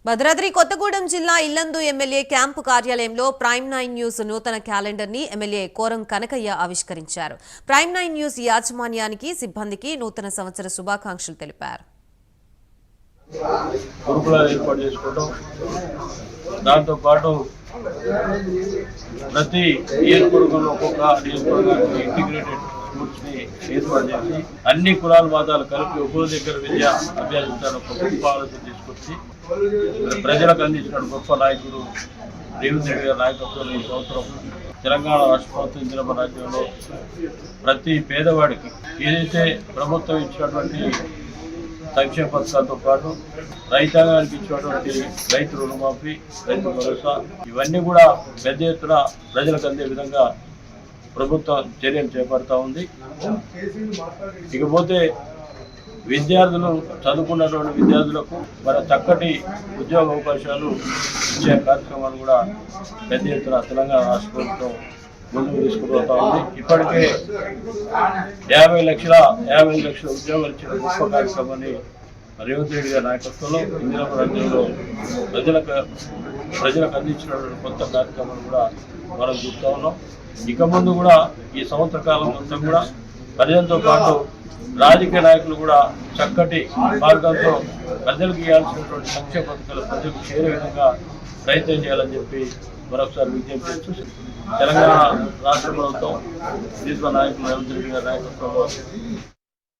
భద్రాద్రి కొత్తగూడెం జిల్లా Yellandu MLA camp కార్యాలయంలో prime 9 news నూతన క్యాలెండర్ ని ఎమ్మెల్యే కోరం కనకయ్య ఆవిష్కరించారు. ప్రైమ్ 9 న్యూస్ యాజమాన్యానికి సిబ్బందికి నూతన సంవత్సర శుభాకాంక్షలు తెలిపారు. దాంతో పాటు ప్రతి నియోజకవర్గంలో ఒక్కొక్క నియోజకవర్గానికి ఇంటిగ్రేటెడ్ స్కూల్స్ ని ఏర్పాటు చేసి అన్ని కులాల మతాలు కలిపి ఒక్కో దగ్గర విద్య అభ్యసించాలని ఒక గొప్ప ఆలోచన తీసుకొచ్చి ప్రజలకు అందించిన గొప్ప నాయకుడు రేవంత్ రెడ్డి గారి నాయకత్వంలో ఈ సంవత్సరం తెలంగాణ రాష్ట్ర ప్రభుత్వం దినప రాజ్యంలో ప్రతి పేదవాడికి ఏదైతే ప్రభుత్వం ఇచ్చినటువంటి సంక్షేమ పథకాలతో పాటు రైతాంగానికి ఇచ్చినటువంటి రైతు రుణమాఫీ, రైతు భరోసా ఇవన్నీ కూడా పెద్ద ఎత్తున ప్రజలకు అందే విధంగా ప్రభుత్వం చర్యలు చేపడతా ఉంది. ఇకపోతే విద్యార్థులు చదువుకున్నటువంటి విద్యార్థులకు మరి చక్కటి ఉద్యోగ అవకాశాలు ఇచ్చే కార్యక్రమాలు కూడా పెద్ద ఎత్తున తెలంగాణ రాష్ట్ర ప్రభుత్వం ముందుకు తీసుకుపోతా ఉంది. ఇప్పటికే 50 లక్షల ఉద్యోగాలు ఇచ్చిన గొప్ప కార్యక్రమాన్ని రేవంత్ రెడ్డి గారి నాయకత్వంలో ఇందిరా రాజ్యంలో ప్రజలకు అందించినటువంటి కొత్త కార్యక్రమాలు కూడా మనం చూస్తూ ఉన్నాం. ఇక ముందు కూడా ఈ సంవత్సర కాలం మొత్తం కూడా ప్రజలతో పాటు రాజకీయ నాయకులు కూడా చక్కటి మార్గంతో ప్రజలకు ఇవ్వాల్సినటువంటి సంక్షేమ పథకాలు ప్రజలకు చేరే విధంగా ప్రయత్నం చేయాలని చెప్పి మరొకసారి విజ్ఞప్తి చేస్తూ తెలంగాణ రాష్ట్ర ప్రభుత్వం నాయకులు రేవంత్ రెడ్డి గారి నాయకత్వంలో